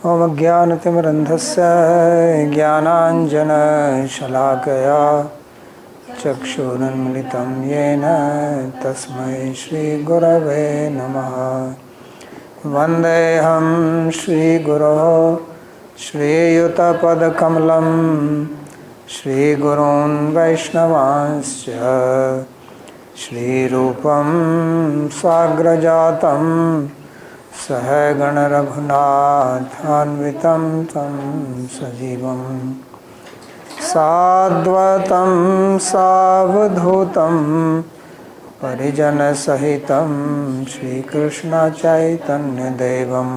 ओम ज्ञानतिमिरन्धस्य ज्ञानाञ्जनशलाकया चक्षुरुन्मिलितं येन तस्मै श्रीगुरवे नमः। वन्देऽहं श्रीगुरोः श्रीयुतपदकमलं श्रीगुरून् वैष्णवांश्च श्रीरूपं साग्रजातं सहगण रघुनाथान्वितं तं सजीवं साद्वतं सावधूतं परिजनसहितं श्रीकृष्ण चैतन्यदेवं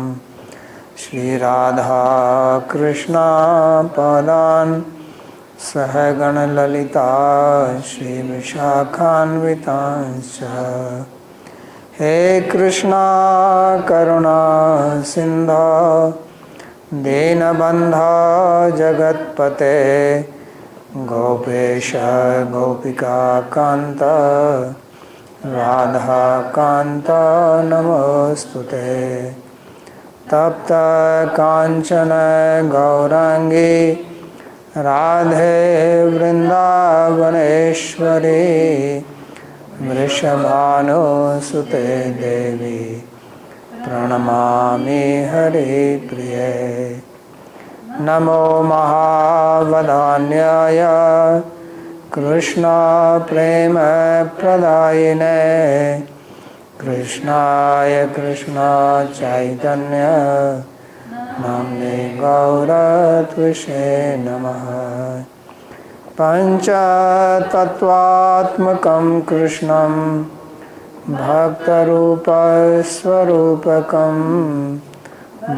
श्रीराधा कृष्ण पादान् सहगण ललिता श्रीविशाखान्वितांश्च। हे कृष्णा करुणा सिन्धो दीनबन्धो जगत्पते गोपेश गोपिका कान्त राधा कान्त नमोस्तुते। तप्त काञ्चन गौरांगी राधे वृन्दावनेश्वरी वृषभानुसुते देवी प्रणमामि हरिप्रिये। नमो महावदान्याय कृष्ण प्रेम प्रदायिने कृष्णाय कृष्ण चैतन्य नाम्ने गौरत्विषे नमः। पंचतत्वात्मकं कृष्णं भक्तरूपस्वरूपकं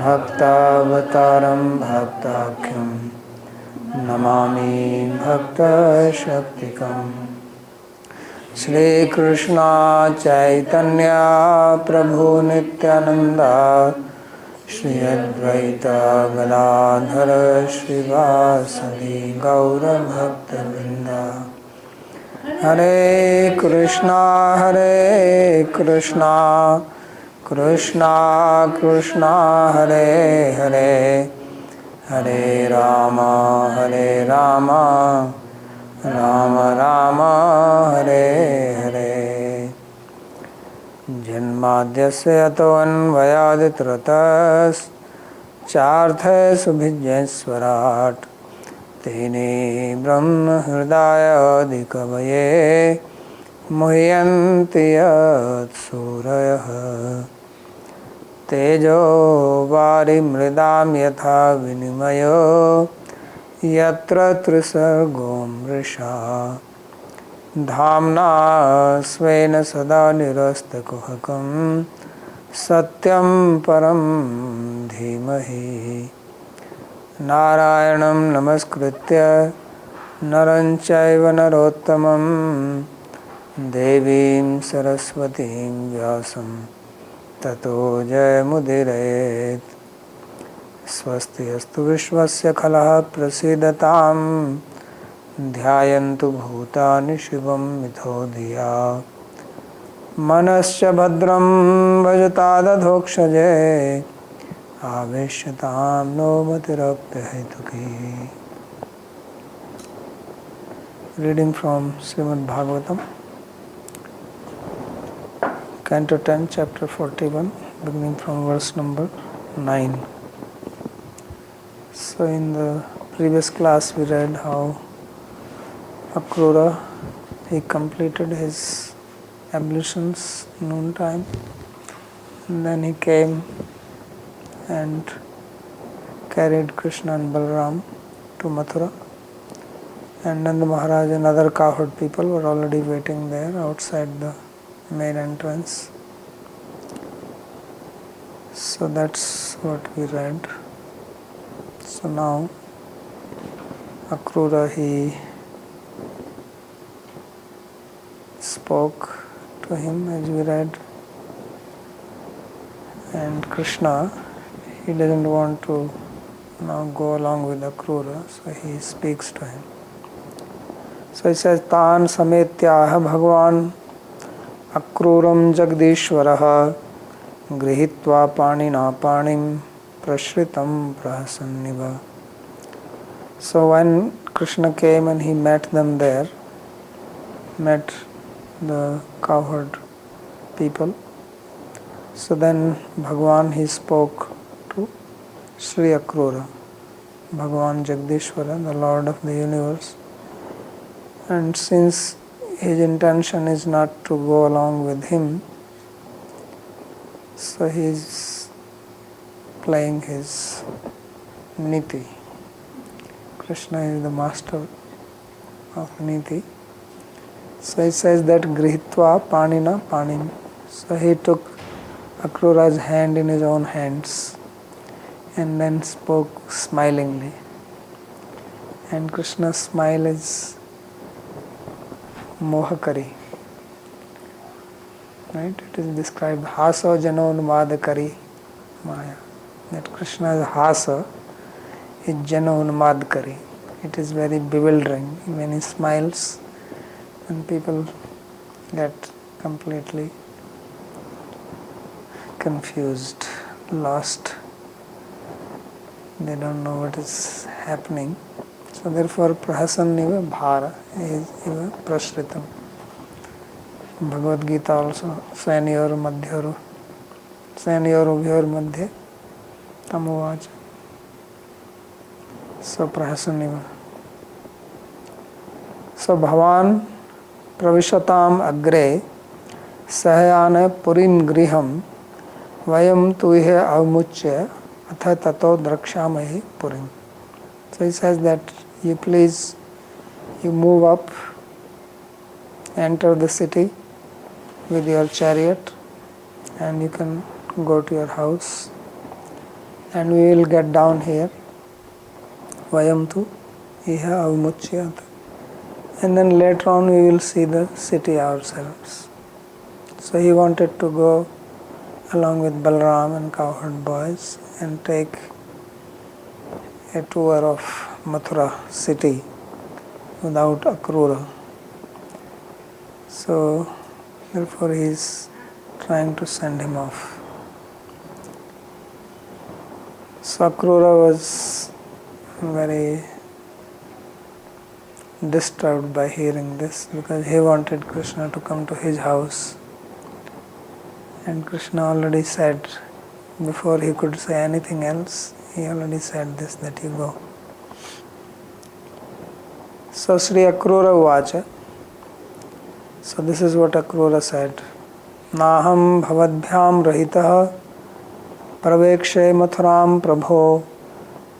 भक्तावतारं भक्ताख्यं नमामि भक्तशक्तिकम्। श्रीकृष्ण चैतन्य प्रभु नित्यानंद श्री अद्वैत गदाधर श्रीवासदि गौरभक्तवृंद। हरे कृष्णा कृष्णा कृष्णा हरे हरे हरे राम राम राम हरे हरे। जन्माद्यस्य अतोऽन्वयादितरतश्चार्थेषुभिज्ञस्वराट् तेने ब्रह्महृदायादिकवये मुह्यन्ति यत्सूरयः। तेजो वारिमृदां यथा विनिमयो यत्र त्रिसर्गो मृषा धाम्ना स्वेन सदा निरस्तकुहकं सत्यं परं धीमहि। नारायणं नमस्कृत्य नरं चैव नरोत्तमं देवीं सरस्वतीं व्यासं ततो जयमुदीरयेत्। स्वस्ति अस्तु विश्वस्य खलः प्रसीदतां ध्यायन्तु भूतानि शिवं मिथो धिया। मनश्च भद्रं भजतादधोक्षजे आवेश्यतां no मतिरप्यहेतुकी। Reading from Śrīmad Bhāgavatam, Canto 10, Chapter 41, beginning from verse number 9. So in the previous class we read how Akrura, he completed his ablutions noon time, and then he came and carried Krishna and Balaram to Mathura, and Nanda Maharaj and other cowherd people were already waiting there outside the main entrance. So that's what we read. So now Akrura, he spoke to him as we read, and Krishna, he doesn't want to now go along with Akrura, so he speaks to him. So he says, Tan sametyaha bhagwan Akruram jagdishvaraha grihitva panina panim prashritam prahasanniva. So when Krishna came and he met them there, met the cowherd people, so then Bhagavan he spoke to Sri Akrura, Bhagavan Jagdishwara, the Lord of the universe. And since his intention is not to go along with him, so he is playing his niti. Krishna is the master of niti. So he says that grihitva panina panim. So he took Akrura's hand in his own hands and then spoke smilingly. And Krishna's smile is mohakari. Right? It is described hasa janonmadakari maya. That Krishna's hasa is janonmadkari. It is very bewildering. When he smiles, and people get completely confused, lost. They don't know what is happening. So therefore, prahasanniva bhara is eva prashritam. Bhagavad Gita also, svanyor madhyaru, svanyor ubhyor madhye tamuvacha. So prahasanniva. So Bhavan pravishatam agre sahayana purim griham vayam tuihe avmuchya atha tato drakshamahi purim. So he says that you please, you move up, enter the city with your chariot, and you can go to your house, and we will get down here. Vayam tu iha avmuchyata. And then later on we will see the city ourselves. So he wanted to go along with Balram and cowherd boys and take a tour of Mathura city without Akrura. So therefore he is trying to send him off. So Akrura was very disturbed by hearing this, because he wanted Krishna to come to his house, and Krishna already said, before he could say anything else, he already said this, that you go. So Sri Akrura Uvacha. So this is what Akrura said. Naham bhavadbhyam rahitah pravekshe mathuram prabho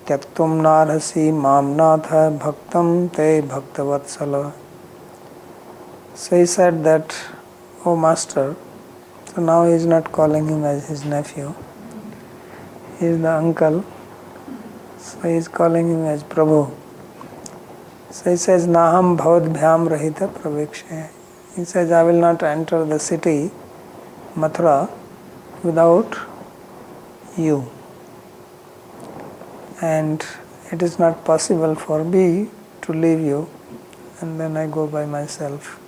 tyaktum narhasi mam natha bhaktam te bhaktavatsala. So he said that, O Master, so now he is not calling him as his nephew, he is the uncle, so he is calling him as Prabhu. So he says, Naham bhavadbhyam rahita pravekshe. He says, I will not enter the city, Mathura, without you. And it is not possible for me to leave you and then I go by myself,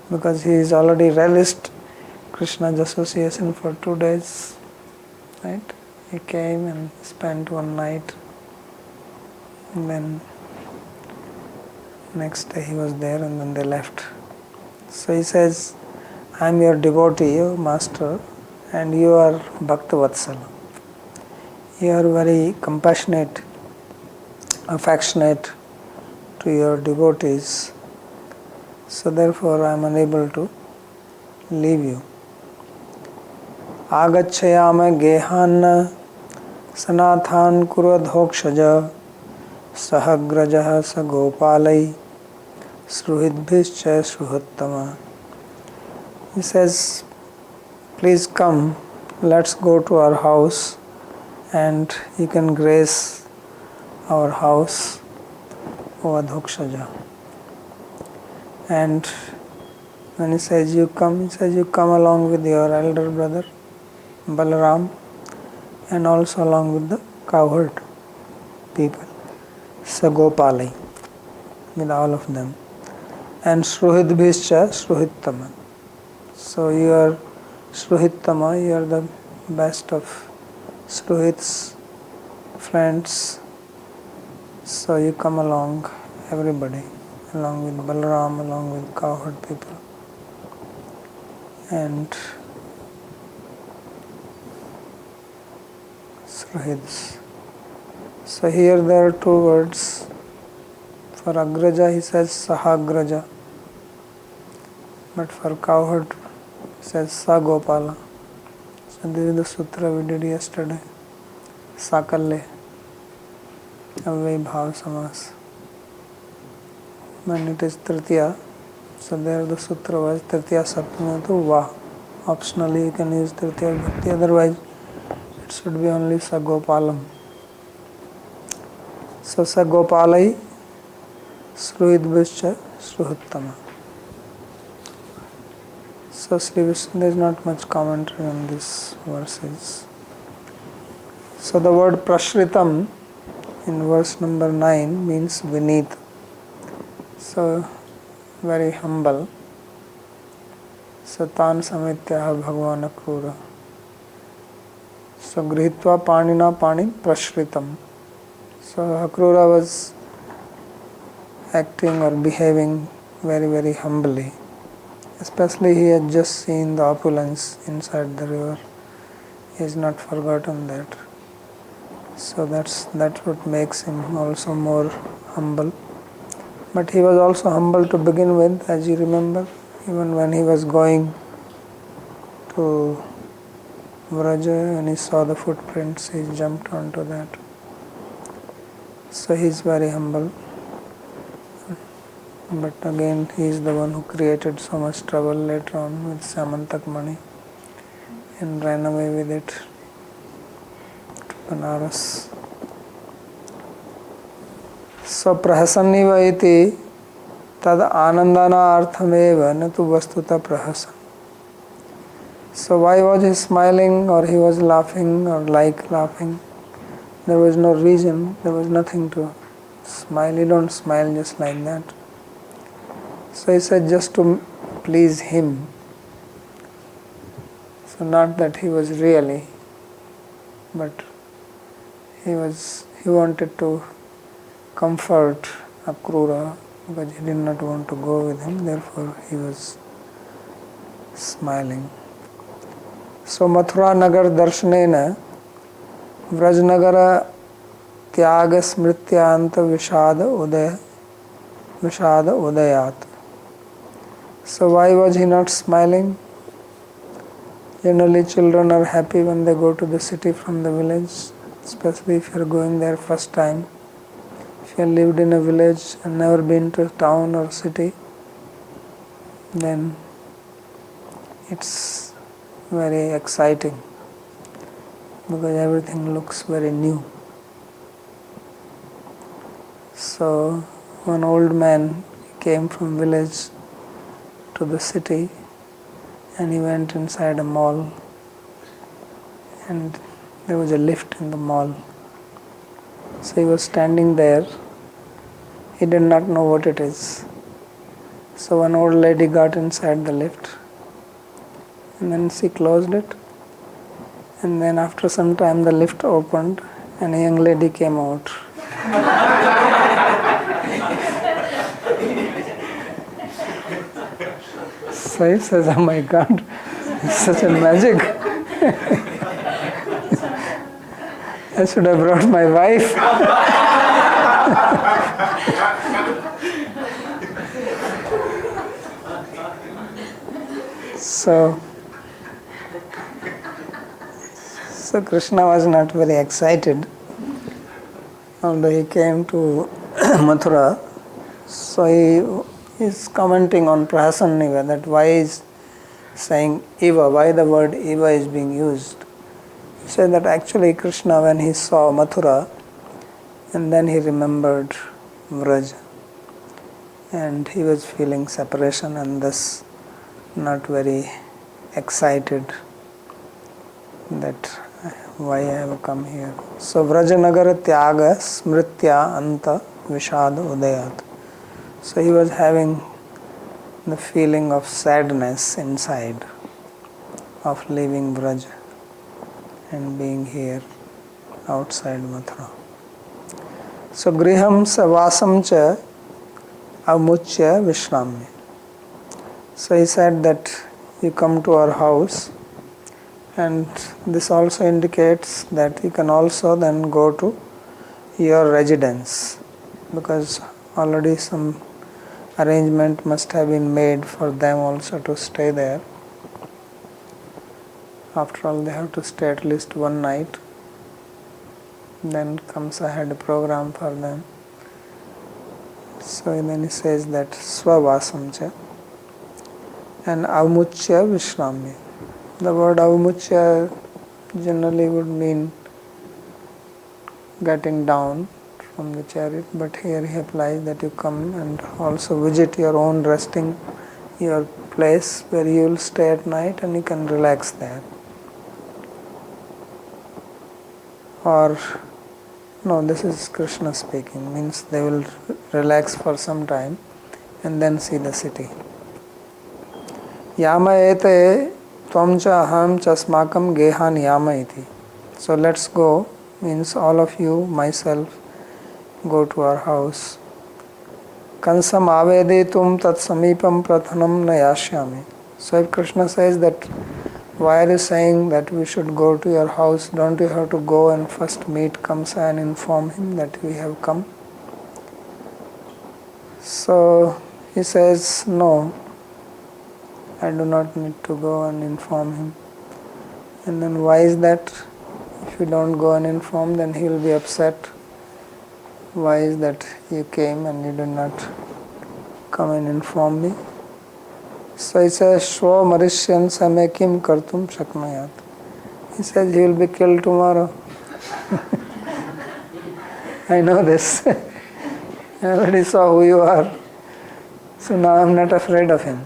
because he is already relished Krishna's association for 2 days. Right? He came and spent one night, and then next day he was there, and then they left. So he says, I am your devotee, your master, and you are Bhaktavatsala. You are very compassionate, affectionate to your devotees. So therefore I am unable to leave you. Agachayama gehanna sanathan kuradhokshaja sahagrajaha sagopalai sruhidbhischa sruhattama. He says, please come, let's go to our house and you can grace our house, O Adhokshaja. And when he says you come, he says you come along with your elder brother Balaram and also along with the cowherd people, Sagopalai, with all of them. And Sruhidbhischa Sruhittama. So you are Sruhittama, you are the best of Sruhits, friends, so you come along, everybody, along with Balaram, along with cowherd people. And Srahids. So here there are two words. For Agraja he says Sahagraja, but for cowherd he says Sagopala. So this is the sutra we did yesterday. Sakalya, Avay Bhav Samas. When it is Tritiya, so there the sutra was Tritiya Saptami to Va. Optionally you can use Tritiya Bhakti, otherwise it should be only Sagopalam. So Sagopalai Sruhidbhascha Sruhuttama. So Sri Vishnu, there is not much commentary on these verses. So the word Prashritam in verse number 9 means Vinit. So very humble. So Tan Samityaha Bhagavana Krura. So Grihitva Panina Pani Prashritam. So Akrura was acting or behaving very, very humbly. Especially he had just seen the opulence inside the river. He has not forgotten that. So that's what makes him also more humble. But he was also humble to begin with, as you remember. Even when he was going to Vraja and he saw the footprints, he jumped onto that. So he is very humble. But again, he is the one who created so much trouble later on with Samantak Mani and ran away with it to Banaras. So prahasanniva iti tad anandana arthameva na tu vastuta prahasan. So why was he smiling or he was laughing or like laughing? There was no reason, there was nothing to smile. You don't smile just like that. So he said just to please him. So not that he was really, but he wanted to comfort Akrura because he did not want to go with him, therefore he was smiling. So Mathura Nagar Darshanena Vrajnagara Tyaga Smrityanta Vishada Udayat. So why was he not smiling? Generally children are happy when they go to the city from the village, especially if you are going there first time. If you have lived in a village and never been to a town or city, then it's very exciting because everything looks very new. So one old man came from village to the city and he went inside a mall and there was a lift in the mall. So he was standing there. He did not know what it is. So one old lady got inside the lift and then she closed it, and then after some time the lift opened and a young lady came out. So he says, oh my God, it's such a magic. I should have brought my wife. So Krishna was not very excited. Although he came to Mathura, so he is commenting on Prahasanniva, that why is saying Eva, why the word Eva is being used. He said that actually Krishna, when he saw Mathura, and then he remembered Vraj, and he was feeling separation and thus not very excited that why I have come here. So Vrajanagara Tyaga Smritya Anta Vishad Udayat. So he was having the feeling of sadness inside of leaving Vraj and being here outside Mathura. So griham sa vasam cha amuchya vishramya. So he said that you come to our house, and this also indicates that you can also then go to your residence, because already some arrangement must have been made for them also to stay there. After all, they have to stay at least one night. Then comes ahead a program for them. So then he says that swavasamcha and avmuchya vishramya. The word avmuchya generally would mean getting down from the chariot, but here he applies that you come and also visit your own resting, your place where you will stay at night and you can relax there. Or, no, this is Krishna speaking, means they will relax for some time and then see the city. Yama ete tvam cha aham cha smakam gehan yama iti. So let's go, means all of you, myself, go to our house. Kansam aveditum tat samipam prathanam nayashyami. So if Krishna says that, why are you saying that we should go to your house? Don't you have to go and first meet Kamsa and inform him that we have come? So he says, no, I do not need to go and inform him. And then why is that? If you don't go and inform, then he will be upset. Why is that you came and you did not come and inform me? So he says, Shvo Marishyan Same Kim Kartum Shakmayat. He says he will be killed tomorrow. I know this. I already saw who you are. So now I am not afraid of him.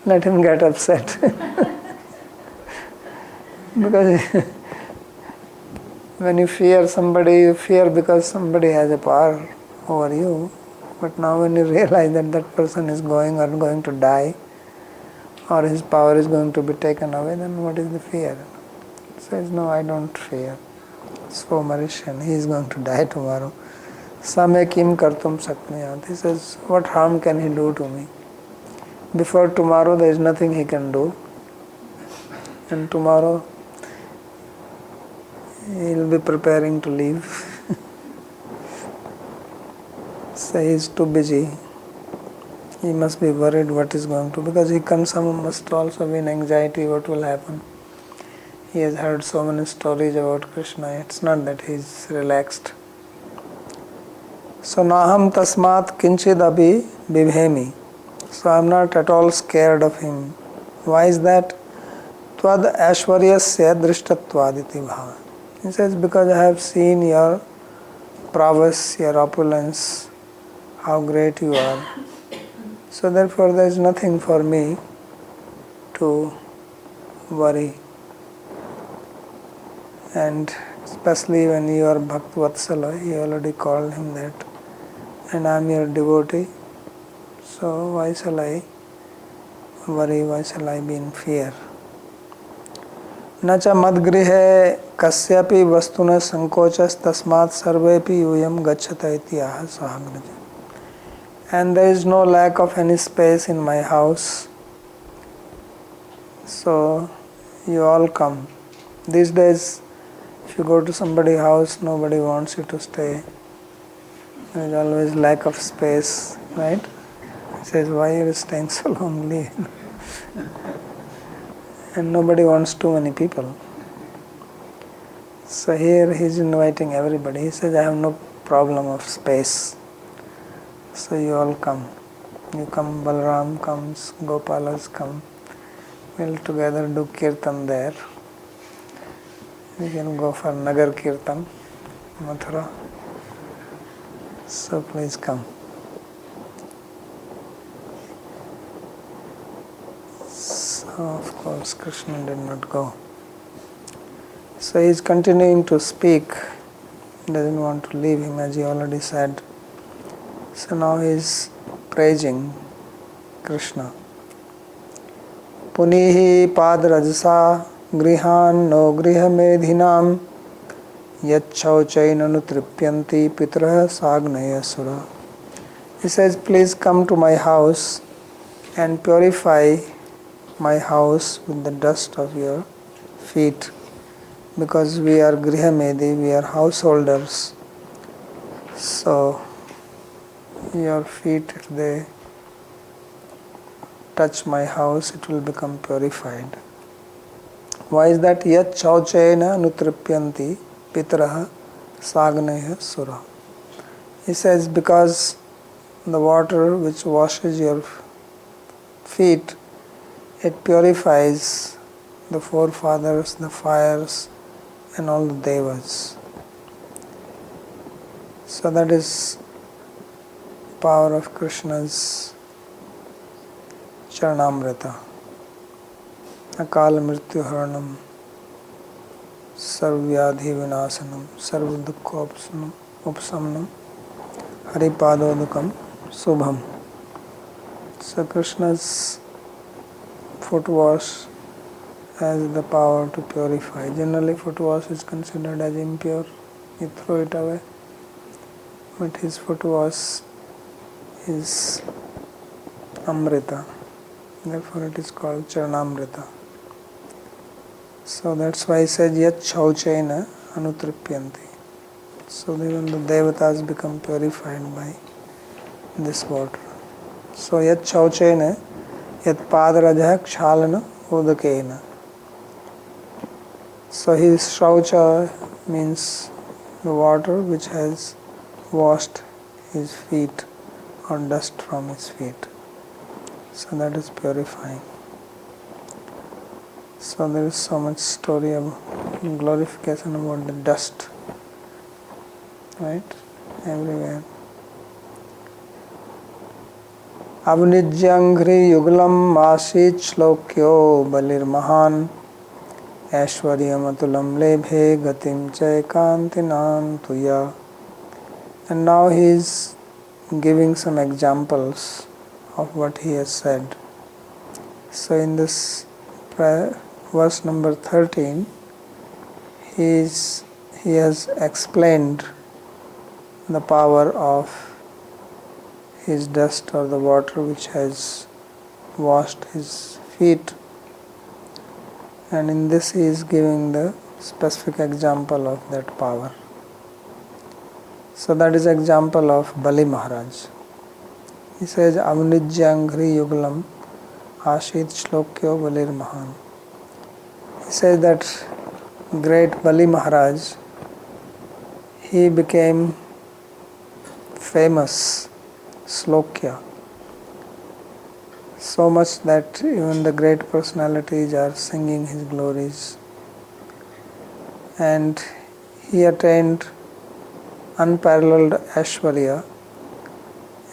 Let him get upset. Because when you fear somebody, you fear because somebody has a power over you. But now when you realize that that person is going to die, or his power is going to be taken away, then what is the fear? He says, no, I don't fear. So Marishan, he is going to die tomorrow. Same kim kartum sakmayat. He says, what harm can he do to me? Before tomorrow there is nothing he can do. And tomorrow he will be preparing to leave. So he is too busy. He must be worried what is going to, because he must also be in anxiety what will happen. He has heard so many stories about Krishna. It's not that he is relaxed. So naham tasmat kinchid abhi bibhemi. So I am not at all scared of him. Why is that? Tvad ashwaryasya drishtatvad bhava. He says, because I have seen your prowess, your opulence, how great you are. So therefore there is nothing for me to worry. And especially when you are Bhaktvatsala, he already called him that. And I am your devotee. So why shall I worry, why shall I be in fear? Nacha madgrihe kasyapi vastuna sankochas tasmat sarvepi yuyam gacchata iti aha sahagraja. And there is no lack of any space in my house. So you all come. These days, if you go to somebody's house, nobody wants you to stay. There is always lack of space, right? He says, why are you staying so lonely? And nobody wants too many people. So here he is inviting everybody. He says, I have no problem of space. So you all come. You come, Balram comes, Gopalas come. We'll together do Kirtan there. We can go for Nagar Kirtan, Mathura. So please come. So of course Krishna did not go. So he is continuing to speak. He doesn't want to leave him, as he already said. So now he is praising Krishna. Punihi padrajasa grihan no grihamedhinam Yachauchaina nutripyanti pitraha sagnaya sura. He says, please come to my house and purify my house with the dust of your feet, because we are grihamedi, we are householders. So your feet, if they touch my house, it will become purified. Why is that? Yat chauchena nutripyanti pitraha sagnaya sura. He says, because the water which washes your feet, it purifies the forefathers, the fires, and all the devas. So that is power of Krishna's Charanamrita. Akala mrityu haranam, sarvyadhi vinasanam, sarvadukha upsamnam, haripadodukam subham. So Krishna's foot wash has the power to purify. Generally foot wash is considered as impure, you throw it away. But his foot wash is Amrita. Therefore it is called Charanamrita. So that's why he says Yat Chauchaina Anutripyanti. So even the devatas become purified by this water. So Yat Chauchaina Yat Padarajah Kshalana Udakena. So his Shaucha means the water which has washed his feet or dust from his feet. So that is purifying. So there is so much story of glorification about the dust, right? Everywhere. Avnijyangri yuglam asit shlokyo balir mahan aishwaryamatulam lebhe gatim chay kantinam tuya. And now he is giving some examples of what he has said. So in this verse number 13, he has explained the power of his dust or the water which has washed his feet, and in this he is giving the specific example of that power. So that is example of Bali Maharaj. He says, Avnijyangri yuglam ashit shlokyo balir mahan. He says that great Bali Maharaj, he became famous, slokya, so much that even the great personalities are singing his glories. And he attained unparalleled Aishwarya,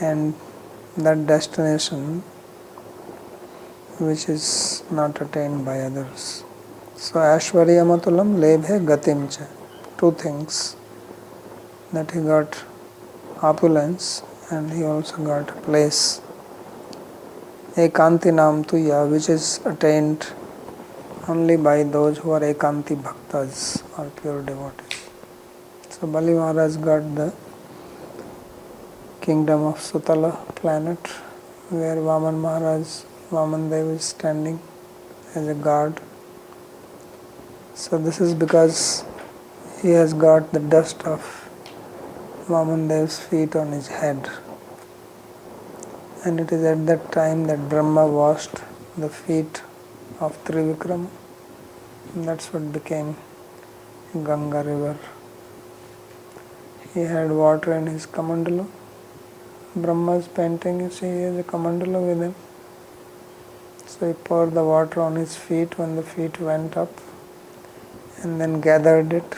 and that destination which is not attained by others. So Aishwarya Matulam Lebhe Gatimcha. Two things, that he got opulence and he also got a place. Ekanti Nam Tuya, which is attained only by those who are Ekanti Bhaktas or pure devotees. So Bali Maharaj got the kingdom of Sutala planet, where Vaman Dev is standing as a guard. So this is because he has got the dust of Vaman Dev's feet on his head. And it is at that time that Brahma washed the feet of Trivikram. And that's what became Ganga river. He had water in his Kamandala. Brahma's painting, you see, he has a Kamandala with him. So he poured the water on his feet when the feet went up, and then gathered it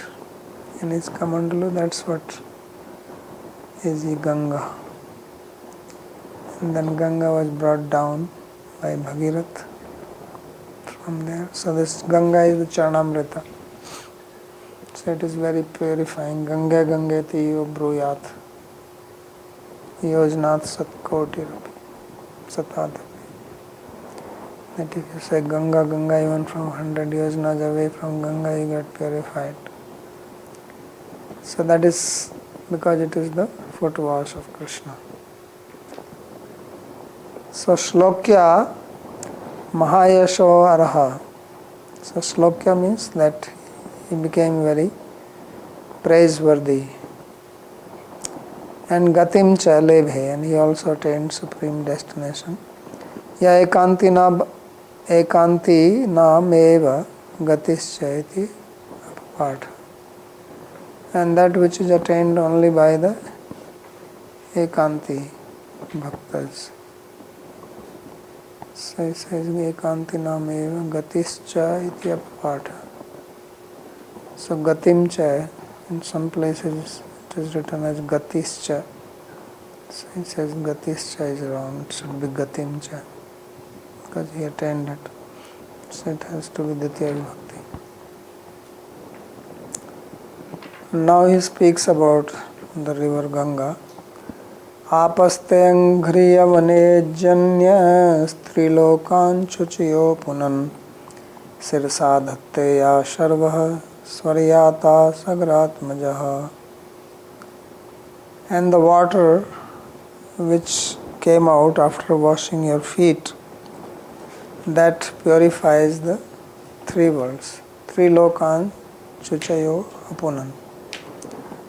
in his Kamandala. That's what is the Ganga. And then Ganga was brought down by Bhagirath from there. So this Ganga is the Charanamrita. So it is very purifying. Ganga Gangeti yo bruyat yojnath satkotirapi satadapi. That if you say Ganga, Ganga, even from 100 yojnas away from Ganga you get purified. So that is because it is the foot wash of Krishna. So Shlokya Mahayasho Araha. So Shlokya means that he became very praiseworthy. And Gatim cha lebhe, and he also attained supreme destination. Ya ekanti na meva gatischa iti apapāṭha. And that which is attained only by the ekanti bhaktas. So he says ekanti na meva gatischa iti apapāṭha. So gatim cha, in some places it is written as gatischa. So he says gatischa is wrong, it should be gatimcha, because he attained it. So it has to be Ditya Bhakti. Now he speaks about the river Ganga. Apaste anghriya vanejanya strilokan chuchiyo punan sirsa dhatte ya sharvah swaryata sagratmajaha. And the water which came out after washing your feet, that purifies the three worlds. Trilokan chuchayo apunan.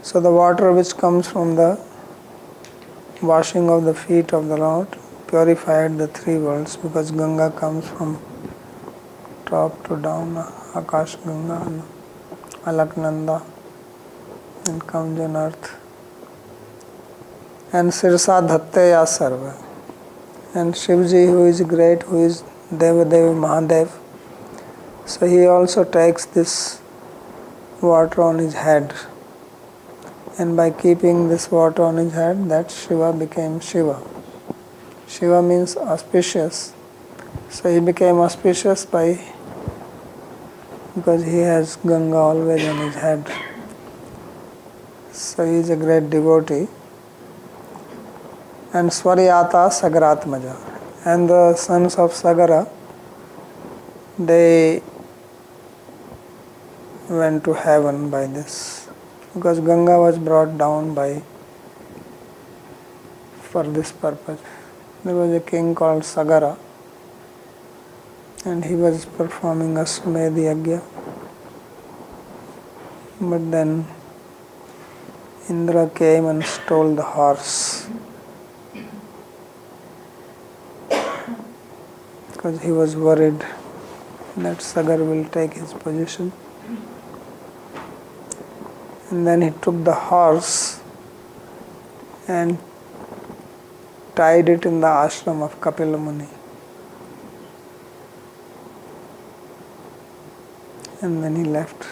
So the water which comes from the washing of the feet of the Lord purified the three worlds, because Ganga comes from top to down, Akash Ganga, Alaknanda, and comes on earth. And Sirsa Dhatte Ya Sarva. And Shivji, who is great, who is Devadev Mahadev, so he also takes this water on his head. And by keeping this water on his head, that Shiva became Shiva. Shiva means auspicious. So he became auspicious because he has Ganga always on his head. So he is a great devotee. And Swaryata Sagratmaja. And the sons of Sagara, they went to heaven by this, because Ganga was brought down for this purpose. There was a king called Sagara, and he was performing Ashwamedh Yajna. But then Indra came and stole the horse, because he was worried that Sagar will take his position. And then he took the horse and tied it in the ashram of Kapila Muni. And then he left.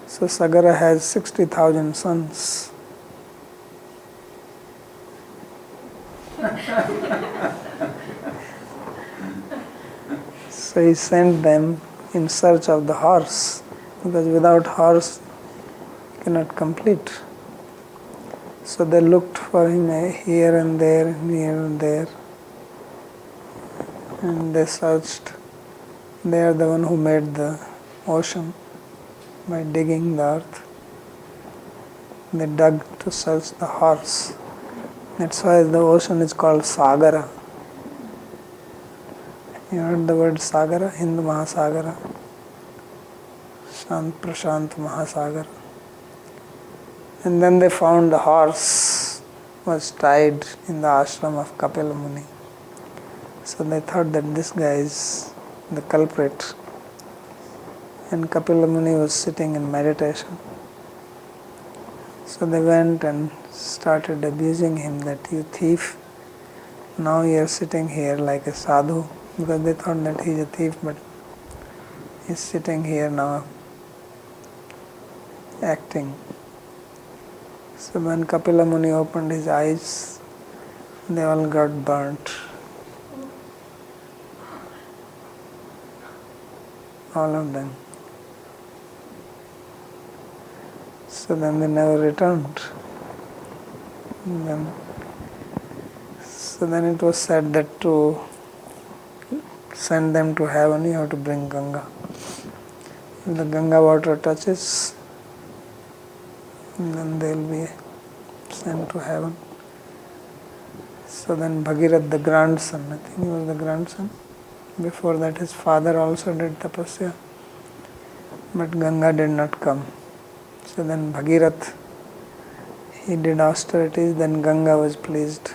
So Sagara has 60,000 sons. So he sent them in search of the horse, because without horse he cannot complete. So they looked for him here and there, here and there, and they searched. They are the one who made the ocean by digging the earth. They dug to search the horse. That's why the ocean is called Sagara. You heard the word Sagara? Hind Mahasagara, Shant Prashant Mahasagara. And then they found the horse was tied in the ashram of Kapila Muni. So they thought that this guy is the culprit. And Kapila Muni was sitting in meditation. So they went and started abusing him, that you thief, now you are sitting here like a sadhu, because they thought that he is a thief, but he is sitting here now acting. So when Kapila Muni opened his eyes, they all got burnt. All of them. So then they never returned. So then it was said that to send them to heaven, you have to bring Ganga. If the Ganga water touches and then they'll be sent to heaven. So then Bhagirath, the grandson, I think he was the grandson. Before that his father also did tapasya, but Ganga did not come. So then Bhagirath, he did austerities, then Ganga was pleased.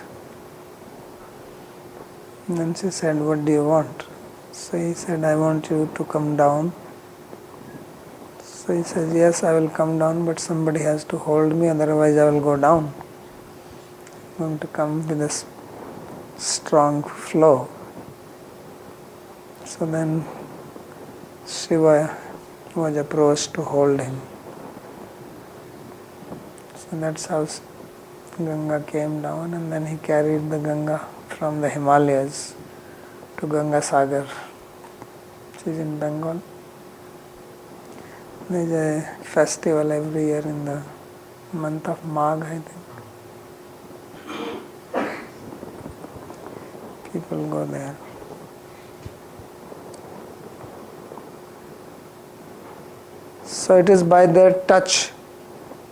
And then she said, what do you want? So he said, I want you to come down. So he says, yes, I will come down, but somebody has to hold me, otherwise I will go down. I'm going to come with a strong flow. So then Shiva was approached to hold him. So that's how Ganga came down, and then he carried the Ganga from the Himalayas to Ganga Sagar, which is in Bengal. There is a festival every year in the month of Magh, I think. People go there. So it is by their touch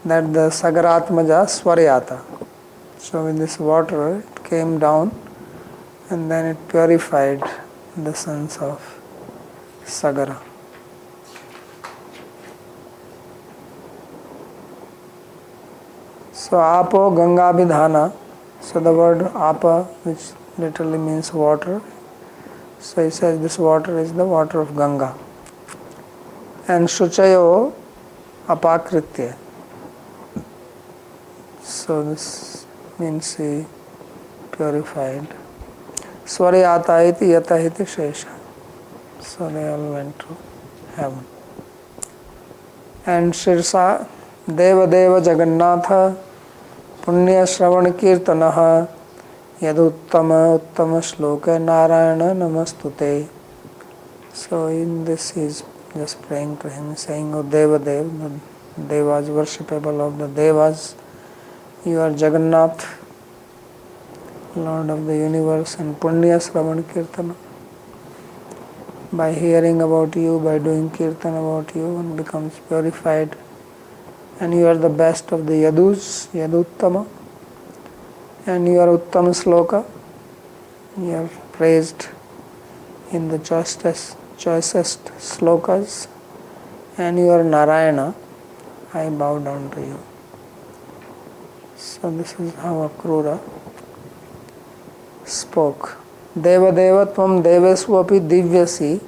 that the Sagaratmaja Swaryata. So with this water it came down and then it purified the sons of Sagara. So Apo Ganga Vidhana. So the word Apa, which literally means water. So he says this water is the water of Ganga. And Shuchayo Apakritya. So this means he purified. Swaryata iti yata iti shesha. So they all went to heaven. And Shirsa Deva Deva Jagannatha Punya Shravan Kirtanaha Yaduttama Uttama Shloka Narayana Namastute. So in this he is just praying to him, saying, O Deva Dev, the Devas, worshipable of the Devas, you are Jagannath, Lord of the universe, and Punya Shravan Kirtana. By hearing about you, by doing kirtan about you, one becomes purified. And you are the best of the Yadus, Yaduttama. And you are Uttama Sloka. You are praised in the choicest slokas. And you are Narayana. I bow down to you. So this is how Akrura spoke. Deva Deva Tvam Devesu api Divyasi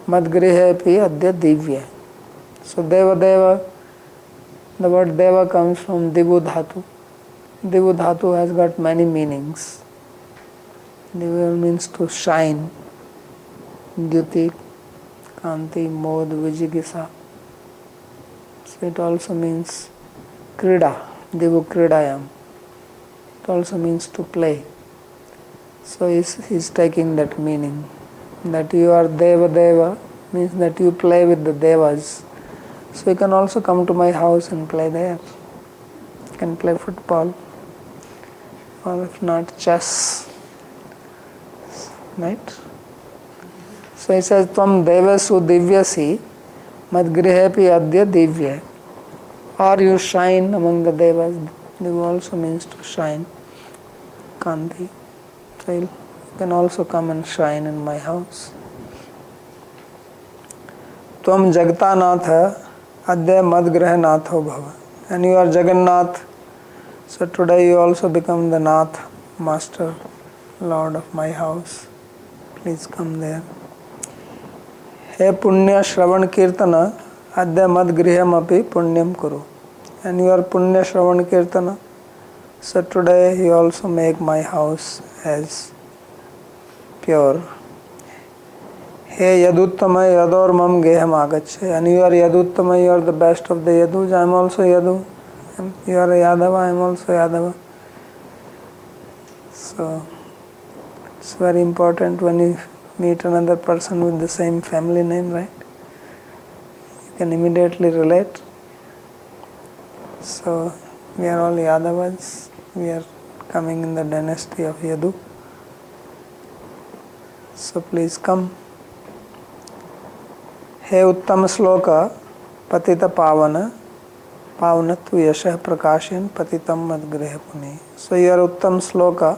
Madgrihe api Adya Divya. So Deva Deva, the word Deva comes from Divu Dhatu. Divu Dhatu has got many meanings. Divu means to shine. Dyuti, Kanti, Mod, Vijigisa. So it also means Krida, Divu Kridayam. It also means to play. So he's taking that meaning. That you are Deva Deva means that you play with the Devas. So you can also come to my house and play there. You can play football. Or if not, chess. Right? So he says, Tvam Devasu Divyasi Madgrihepi Adya Divya. Or you shine among the Devas. Diva also means to shine. Kanti. So you can also come and shine in my house. Tvam Jagtanatha Adya Madgrhanatho Bhava. And you are Jagannath. So today you also become the Nath, Master, Lord of my house. Please come there. He Punya Shravan Kirtana Adya Madgriham api Punyam Kuru. And you are Punya Shravan Kirtana. So today you also make my house as pure. Hey Yaduttama Yadormam Geham Agache. And you are Yaduttama, you are the best of the Yadus. I am also Yadu. You are a Yadava, I am also Yadava. So it's very important when you meet another person with the same family name, right? You can immediately relate. So we are all Yadavas. We are coming in the dynasty of Yadu. So please come. He Uttama Sloka Patita Pavana Pavanatu yashah prakashen patitam madgriha puni. So your Uttam Sloka,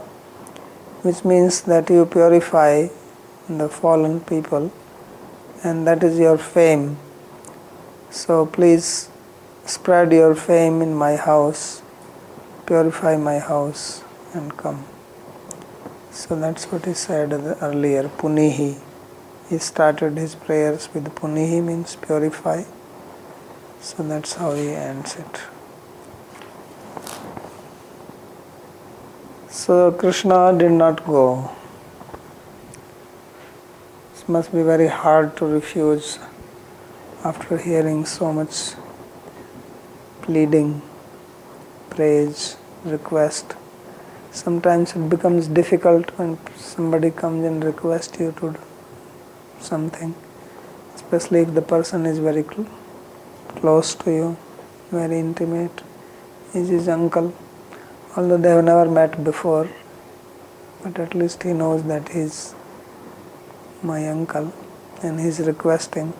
which means that you purify the fallen people, and that is your fame. So please spread your fame in my house, purify my house and come. So that's what he said earlier, Punihi. He started his prayers with Punihi, means purify. So that's how he ends it. So Krishna did not go. It must be very hard to refuse after hearing so much pleading, praise, request. Sometimes it becomes difficult when somebody comes and requests you to do something, especially if the person is very close to you, very intimate. He's his uncle, although they have never met before, but at least he knows that he's my uncle and he's requesting.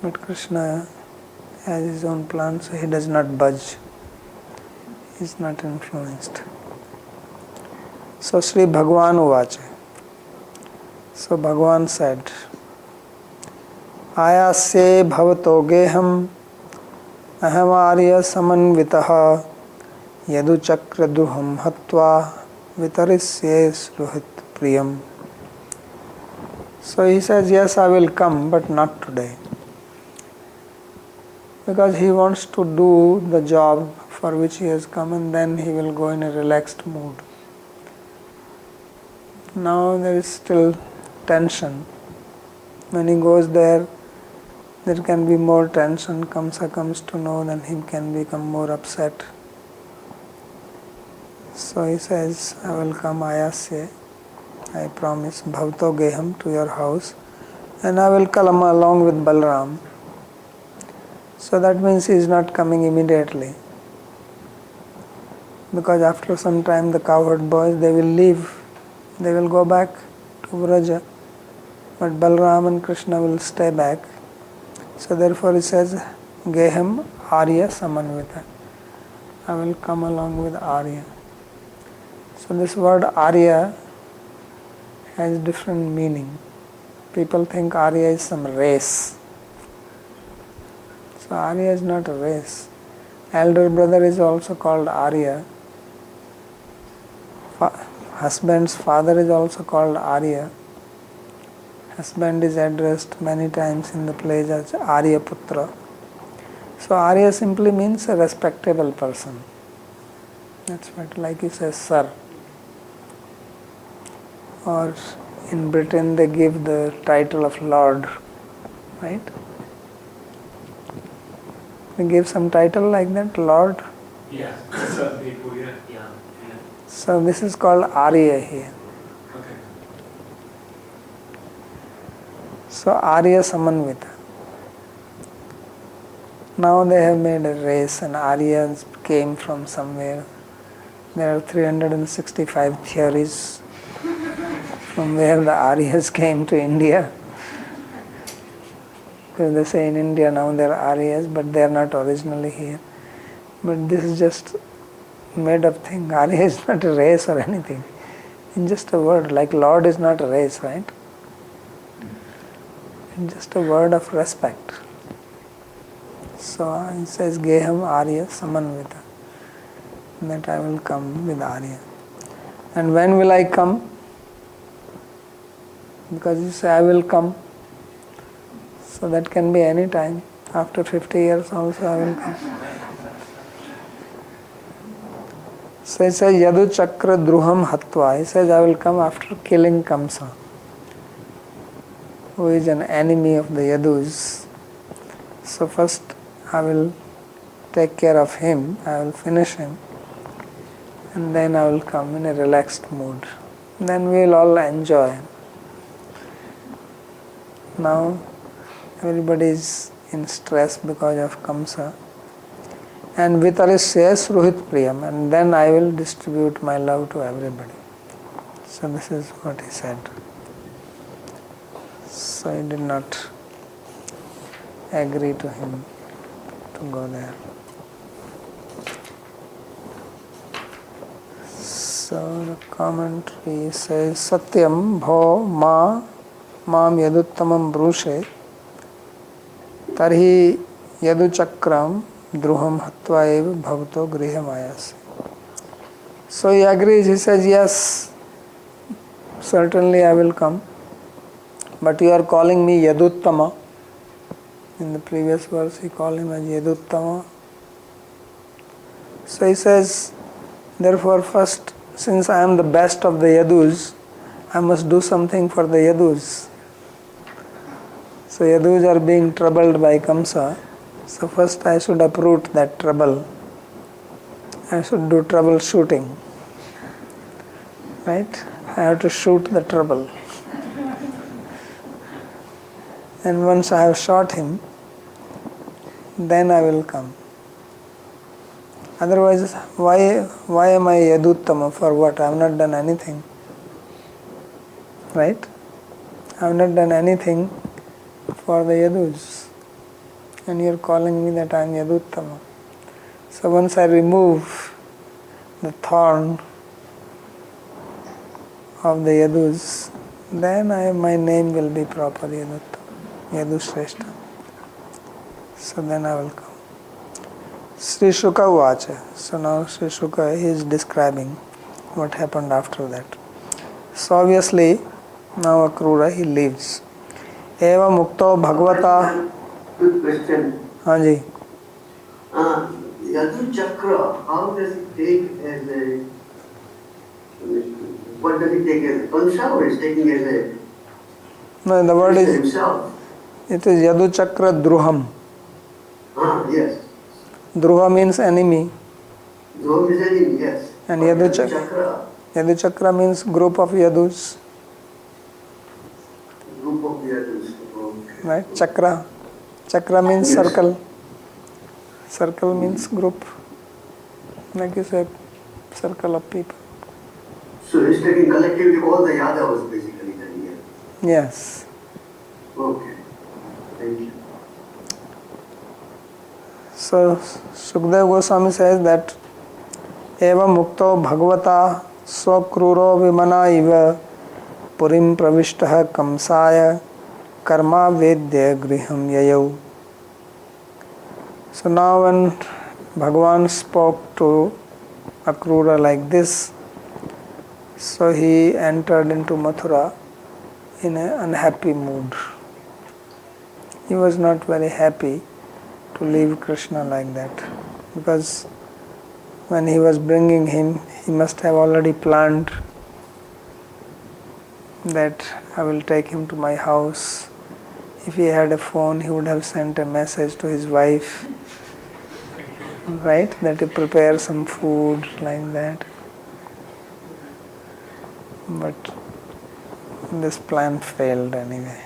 But Krishna has his own plan, so he does not budge. He's not influenced. So Sri Bhagavan Uvacha. So Bhagavan said, Ayasye bhavato geham aham arya samanvitaha yadu chakra duham hatva vitarisye sluhit priyam. So he says, yes, I will come, but not today. Because he wants to do the job for which he has come, and then he will go in a relaxed mood. Now there is still tension. When he goes there can be more tension. Kamsa comes to know, then he can become more upset. So he says, I will come ayasya, I promise, bhavato geham, to your house, and I will come along with Balram. So that means he is not coming immediately. Because after some time the cowherd boys, they will leave. They will go back to Vraja. But Balram and Krishna will stay back. So therefore he says, Geham Arya Samanvita. I will come along with Arya. So this word Arya has different meaning. People think Arya is some race. So Arya is not a race. Elder brother is also called Arya. Husband's father is also called Arya. Husband is addressed many times in the plays as Arya Putra. So Arya simply means a respectable person. That's what, like he says, sir. Or in Britain they give the title of Lord, right? They give some title like that, Lord. Yeah, some people, yeah. So this is called Arya here. Okay. So Arya Samanvita. Now they have made a race, and Aryas came from somewhere. There are 365 theories from where the Aryas came to India. Because they say in India now there are Aryas, but they are not originally here. But this is just made up thing. Arya is not a race or anything. It's just a word, like Lord is not a race, right? It's just a word of respect. So it says Geham Arya Samanvita, that I will come with Arya. And when will I come? Because you say I will come. So that can be any time. After 50 years also I will come. So he says, Yadu Chakra Druham Hatva. He says, I will come after killing Kamsa, who is an enemy of the Yadus. So first I will take care of him, I will finish him, and then I will come in a relaxed mood. Then we will all enjoy. Now everybody is in stress because of Kamsa. And Vitarisya Sruhit Priyam, and then I will distribute my love to everybody. So this is what he said. So he did not agree to him to go there. So the commentary says, Satyam bho ma mam yaduttamam brushe tarhi yaduchakram druham hatva eva bhavato griham ayase. So he agrees, he says, yes, certainly I will come, but you are calling me Yaduttama. In the previous verse he called him as Yaduttama. So he says, therefore first, since I am the best of the Yadus, I must do something for the Yadus. So Yadus are being troubled by Kamsa, so first I should uproot that trouble. I should do troubleshooting. Right? I have to shoot the trouble. And once I have shot him, then I will come. Otherwise, why am I Yaduttama? For what? I have not done anything. Right? I have not done anything for the Yadus. And you are calling me that I am Yaduttama. So once I remove the thorn of the Yadus, then my name will be proper Yaduttama, Yadushreshta. So then I will come. Sri Shuka Vacha. So now Sri Shuka is describing what happened after that. So obviously now Akrura he leaves. Eva Mukto Bhagavata. Good question. Hanji. Yadu Chakra, how does it take as a, what does it take as a Kamsa or is taking as a No, the word is, himself? it is Yadu Chakra Druham. Yes. Druha means enemy. Dhom is enemy, yes. And But Yadu Chakra, Yadu Chakra means group of Yadus. group of Yadus. Okay. Right? Chakra. Chakra means Yes. circle. Circle means group. Like you said, circle of people. So he's taking collectively all the Yadavas basically then, yeah. Yes. Okay. Thank you. So Sukdev Goswami says that Eva Mukto Bhagavata Swakruro Vimana Iva Purim Pravishtaha Kamsaya Karma Vedya Griham Yayau. So now when Bhagavan spoke to Akrura like this, so he entered into Mathura in an unhappy mood. He was not very happy to leave Krishna like that, because when he was bringing him, he must have already planned that I will take him to my house. If he had a phone, he would have sent a message to his wife, right, that he prepare some food like that. But this plan failed anyway.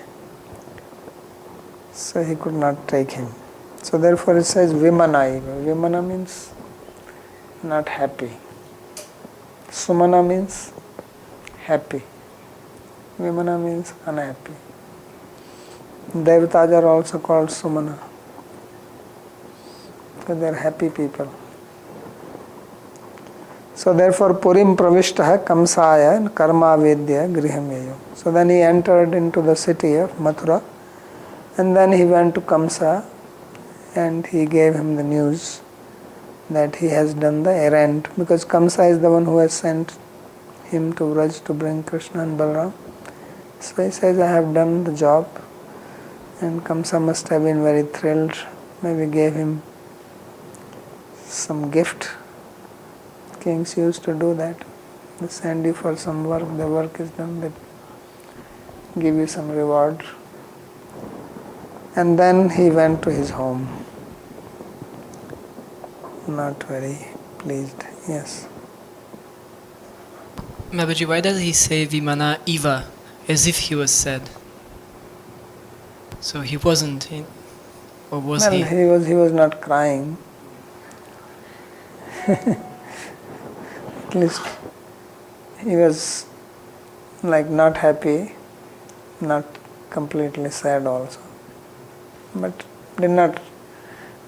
So he could not take him. So therefore it says Vimana. Vimana means not happy. Sumana means happy. Vimana means unhappy. Devatas are also called Sumana. So they are happy people. So therefore Purim Pravishtaha Kamsaya Karma Vedya Griham Yayo. So then he entered into the city of Mathura, and then he went to Kamsa and he gave him the news that he has done the errand, because Kamsa is the one who has sent him to Vraj to bring Krishna and Balaram. So he says, I have done the job, and Kamsa must have been very thrilled, maybe gave him some gift. Kings used to do that. They send you for some work, the work is done, they give you some reward. And then he went to his home. Not very pleased. Yes. Babaji, why does he say Vimana Iva as if he was sad? So he wasn't, or was Well, he? he was not crying. At least he was like not happy, not completely sad also. But did not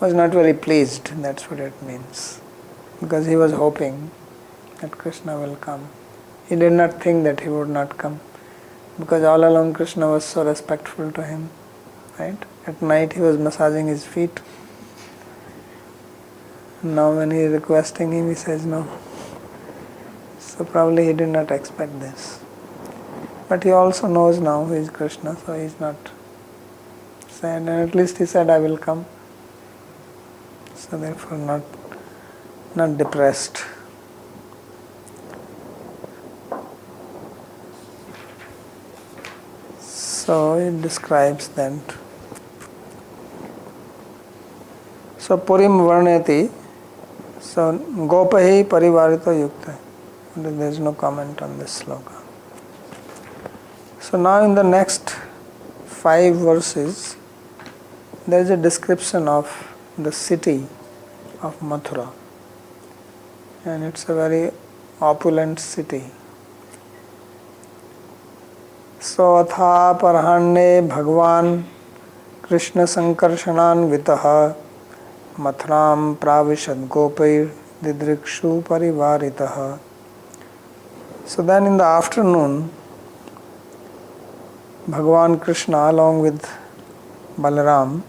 was not very pleased, that's what it means. Because he was hoping that Krishna will come. He did not think that he would not come. Because all along Krishna was so respectful to him. Right? At night he was massaging his feet. Now when he is requesting him, he says no. So probably he did not expect this. But he also knows now who is Krishna, so he is not sad. And at least he said, I will come. So therefore not depressed. So it describes that. So Purim Varneti, so Gopahi Parivarito Yukta. There is no comment on this sloka. So now in the next 5 verses, there is a description of the city of Mathura. And it's a very opulent city. So atha parhanne Bhagwan Krishna Sankarshanan Vitaha Mathuram Pravishad Gopair Didrikshu Parivaritaha. So then in the afternoon, Bhagwan Krishna along with Balaram,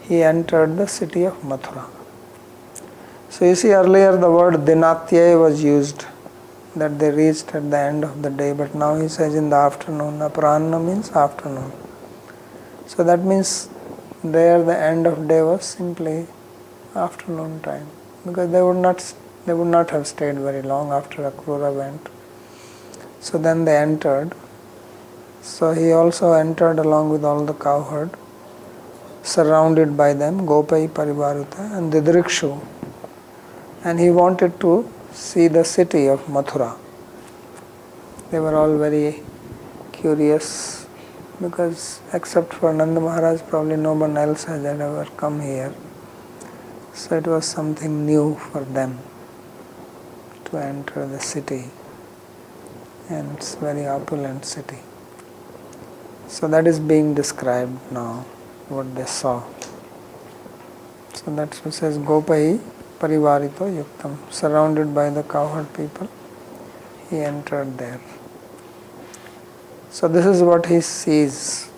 he entered the city of Mathura. So you see earlier the word Dinatya was used, that they reached at the end of the day, but now he says in the afternoon. Aparanna means afternoon. So that means there the end of day was simply afternoon time, because they would not have stayed very long after Akrura went. So then they entered. So he also entered along with all the cowherd, surrounded by them, Gopai Parivarita and Didrikshu. And he wanted to see the city of Mathura. They were all very curious, because except for Nanda Maharaj, probably no one else has ever come here. So it was something new for them to enter the city. And it's a very opulent city. So that is being described now, what they saw. So that's what says Gopai Parivarito Yuktam, surrounded by the cowherd people, he entered there. So this is what he sees.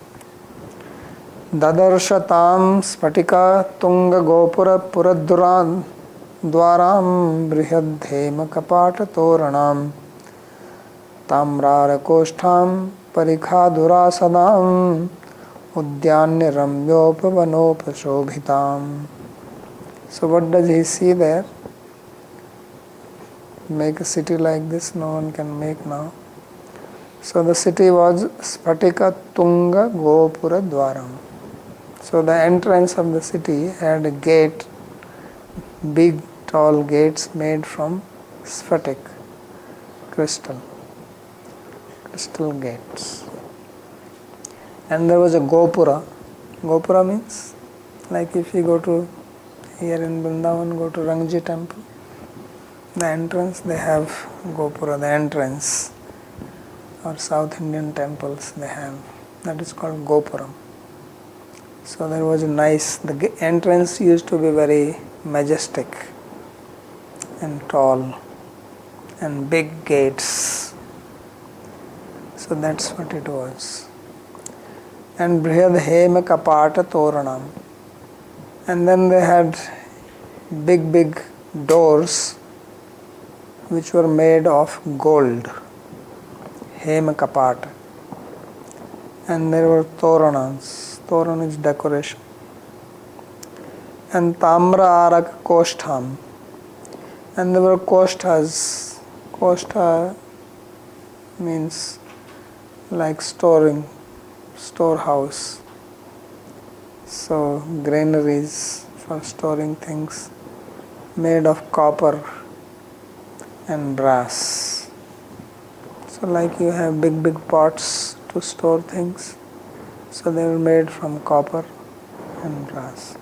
Dadarshatam Spatika Tunga Gopura Puradduran Dwaram Brihadhema Kapata Toranam Tamrara Koshtham Parikha Sadam Udyanya Ramyopavanopa. So what does he see there? Make a city like this, no one can make now. So the city was Spatika Tunga Gopura Dwaram. So the entrance of the city had a gate, big tall gates made from sphatic, crystal gates. And there was a Gopura. Gopura means, like if you go to, here in Vrindavan, go to Rangji temple, the entrance they have Gopura, the entrance, or South Indian temples they have, that is called Gopuram. So there was a nice, the entrance used to be very majestic and tall and big gates. So that's what it was. And Brihadhema Kapata Toranam. And then they had big doors which were made of gold. Hema Kapata. And there were Toranams. Toran is decoration. And Tamra Arak Koshtham. And there were Koshthas. Koshtha means like storehouse. So granaries for storing things made of copper and brass. So like you have big pots to store things. So they were made from copper and brass.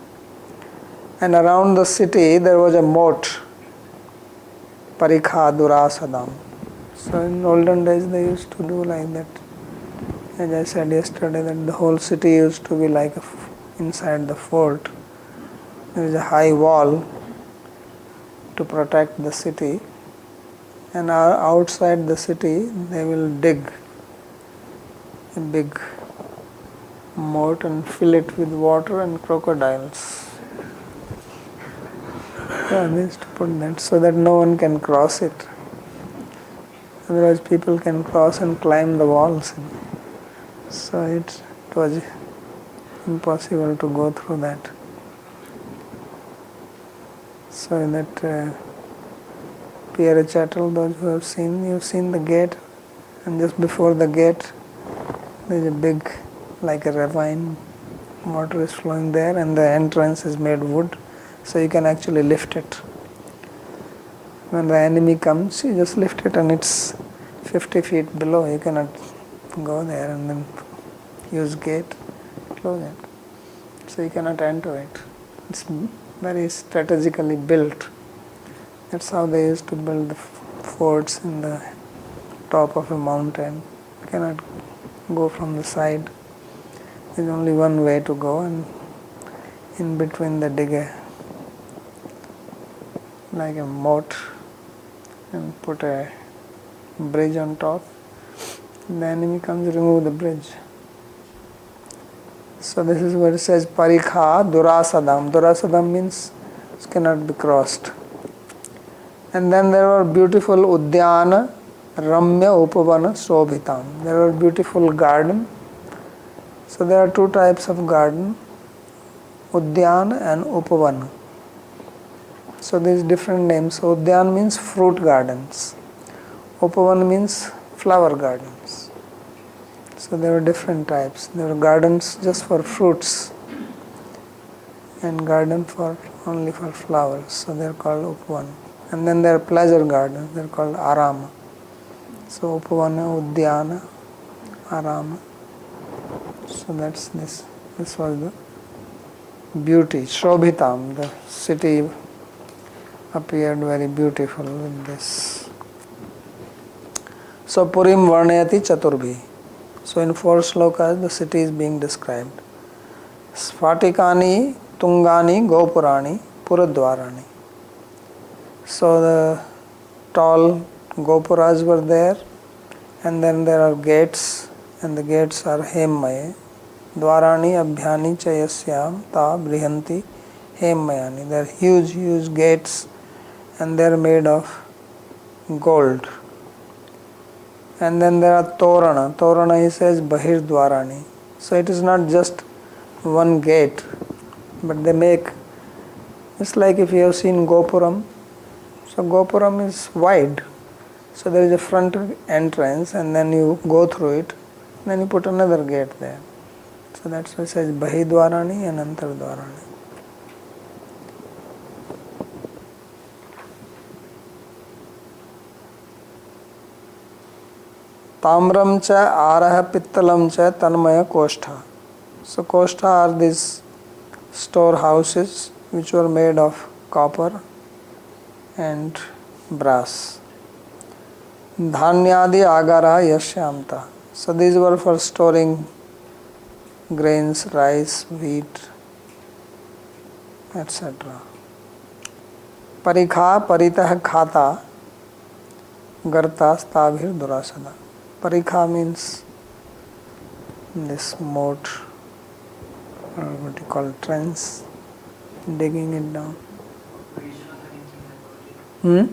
And around the city there was a moat, Parikha Durasadam. So in olden days they used to do like that. As I said yesterday, that the whole city used to be like inside the fort. there is a high wall to protect the city, and outside the city they will dig a big moat and fill it with water and crocodiles. Yeah, they used to put that so that no one can cross it. Otherwise people can cross and climb the walls. So it was impossible to go through that. So in that Pierre Chattel, those who have seen, you've seen the gate, and just before the gate there is a big, like a ravine, water is flowing there, and the entrance is made wood, so you can actually lift it. When the enemy comes, you just lift it and it's 50 feet below. You cannot go there and then use gate, close it. So you cannot enter it. It's very strategically built. That's how they used to build the forts in the top of a mountain. You cannot go from the side. There's only one way to go, and in between they dig like a moat and put a bridge on top. The enemy comes, remove the bridge. So this is what it says, Parikha Durasadam. Durasadam means it cannot be crossed. And then there are beautiful Udyana, Ramya Upavana Shobhitam. There are beautiful garden. So there are two types of garden, Udyana and Upavana. So these different names. Udyan means fruit gardens. Upavana means flower gardens. So there are different types. There are gardens just for fruits and garden for only for flowers. So they are called Upavana. And then there are pleasure gardens. They are called Arama. So Upavana, Udyana, Arama. So that's this. This was the beauty. Shobhitam, the city appeared very beautiful with this. So Purim Varnayati Chaturbhi. So in 4 slokas the city is being described. Sphatikani, Tungani, Gopurani, Puradwarani. So the tall Gopuras were there, and then there are gates, and the gates are Hemmaye. Dwarani, Abhyani, Chayasyam, Ta, Brihanti, Hemmayani. They are huge, huge gates, and they are made of gold. And then there are Torana. Torana, he says, Bahir Dwarani. So it is not just one gate, but they make, it's like if you have seen Gopuram. So Gopuram is wide. So there is a front entrance, and then you go through it, and then you put another gate there. So that's why it says Bahi Dwarani and Antar Dwarani. Tamram cha Araha Pittalam cha Tanmaya Koshtha. So Koshtha are these storehouses which were made of copper and brass. Dhanyadi Agara Yashyamta. So these were for storing grains, rice, wheat, etc. Parikha Paritah Khata Garta Stabhir Durasada. Parikha means this moat, or what you call trench, digging it down. You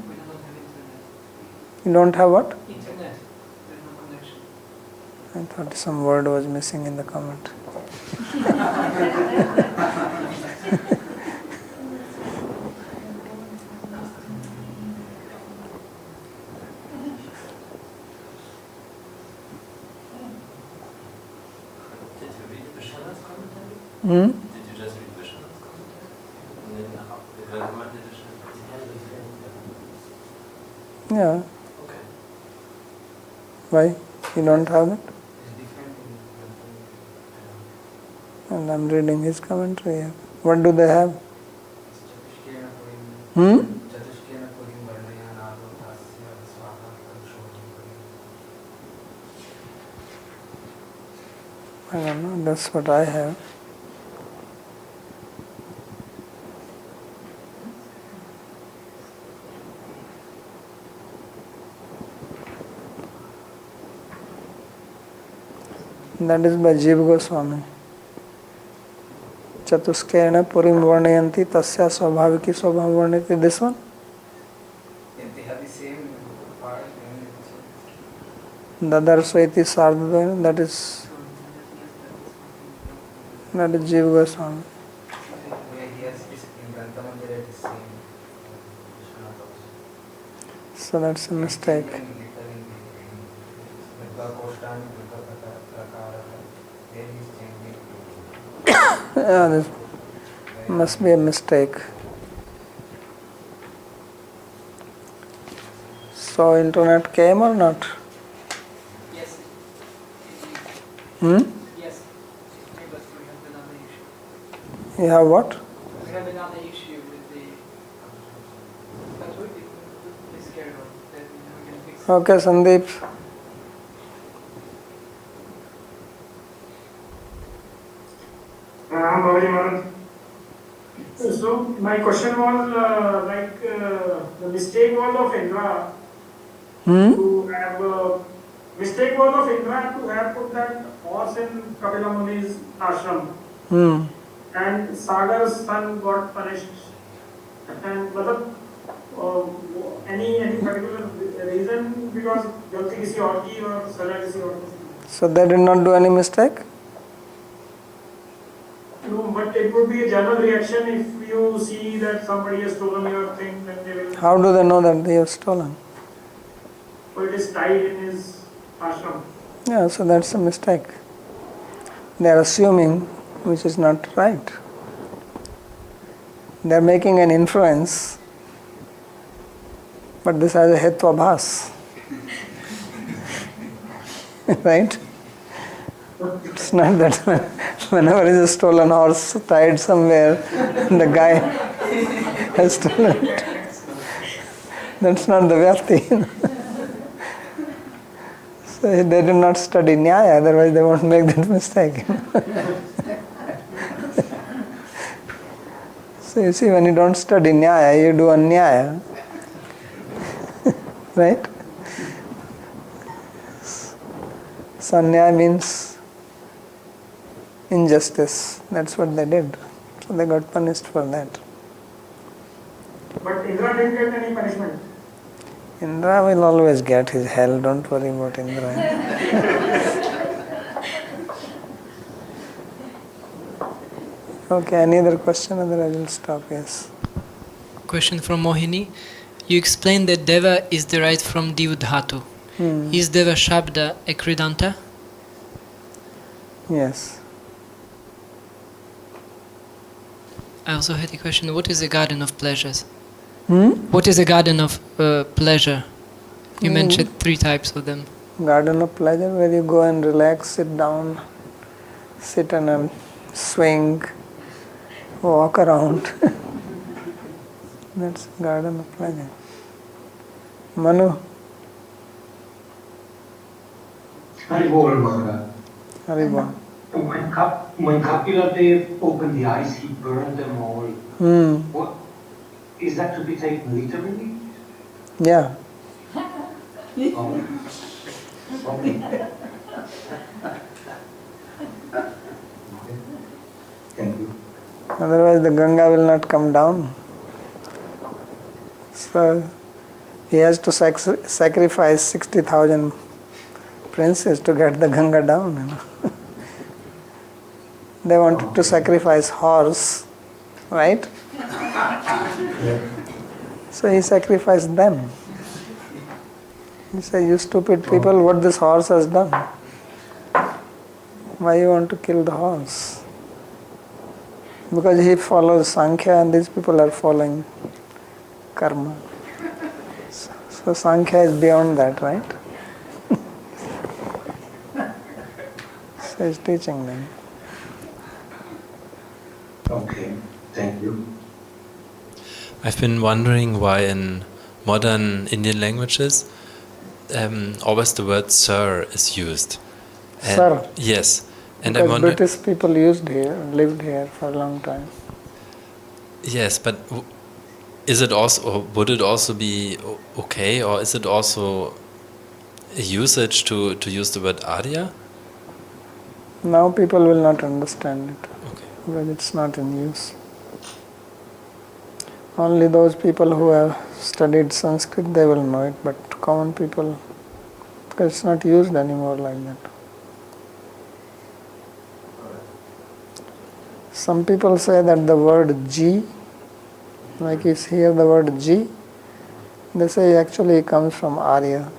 don't have what? Internet. There's no connection. I thought some word was missing in the comment. Did you read Vishwanath's commentary? Hmm? Did you just read Vishwanath's commentary? And then the recommended edition? Yeah. Okay. Why? You don't have it? It's different And I'm reading his commentary here. What do they have? Hmm? I don't know, that's what I have. That is by Jiva Goswami. Chatuskerna purim varnayanti tasya svabhaviki svabhav varnati. This one? They have the same part. Dadarsaiti sardadvaina. That is Jiva Goswami. He has this in Canto, it is same. So that's a mistake. Yeah, this must be a mistake. So internet came or not? Yes. Yes. But we have another issue. You have what? We have another issue with the. But we please carry on. Then we can fix it. Okay, Sandeep. So my question was the mistake was of Indra to have mistake was of Indra to have put that horse in Kapila Muni's ashram, and Sagar's son got punished. And any particular reason, because Jalti kisi aur ki or Saja kisi aur ki? So they did not do any mistake? No, but it would be a general reaction if you see that somebody has stolen your thing, then they will. How do they know that they have stolen? So it is tied in his ashram. Yeah, so that's a mistake. They are assuming which is not right. They are making an inference, but this has a hetvabhas. Right? It's not that whenever is a stolen horse tied somewhere, the guy has stolen it. That's not the vyapti. So they do not study Nyaya, otherwise they won't make that mistake. So you see, when you don't study Nyaya, you do Anyaya. Right? So Anyaya means injustice. That's what they did. So they got punished for that. But Indra didn't get any punishment. Indra will always get his hell, don't worry about Indra. Okay, any other question? Otherwise I will stop, yes. Question from Mohini. You explained that Deva is derived from Divdhatu. Is Deva Shabda a Kridanta? Yes. I also had a question. What is the garden of pleasures? What is a garden of pleasure? You mentioned 3 types of them. Garden of pleasure, where you go and relax, sit down, sit on a swing, walk around. That's garden of pleasure. Manu? Haribol, Maharaj. Haribol. When Kapila Dev opened the eyes, he burned them all. What is that to be taken literally? Yeah. Oh. Okay. Thank you. Otherwise the Ganga will not come down. So he has to sacrifice 60,000 princes to get the Ganga down. You know. They wanted to sacrifice horse, right? So he sacrificed them. He said, you stupid people, what this horse has done? Why you want to kill the horse? Because he follows Sankhya and these people are following karma. So Sankhya is beyond that, right? So he's teaching them. Okay, thank you. I've been wondering why in modern Indian languages always the word sir is used. And Sir? Yes. And Because I wonder, British people lived here for a long time. yes, but is it also, would it also be okay, or is it also a usage to use the word Arya? Now people will not understand it Okay. because it's not in use. Only those people who have studied Sanskrit, they will know it, but common people, because it's not used anymore like that. Some people say that the word G, like you hear the word G, they say actually it comes from Arya.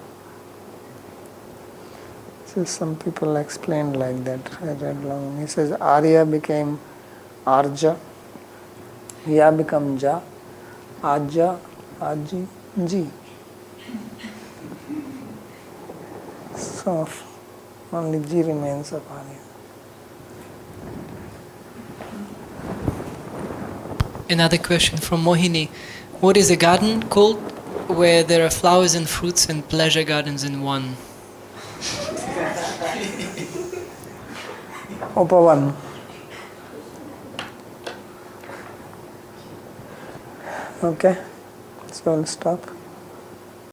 So some people explained like that. I read long. He says Arya became Arja, Ya become Ja, Aja, Aji, Ji. So only Ji remains of Arya. Another question from Mohini. What is a garden called where there are flowers and fruits and pleasure gardens in one? Upavan. Okay, so I'll stop.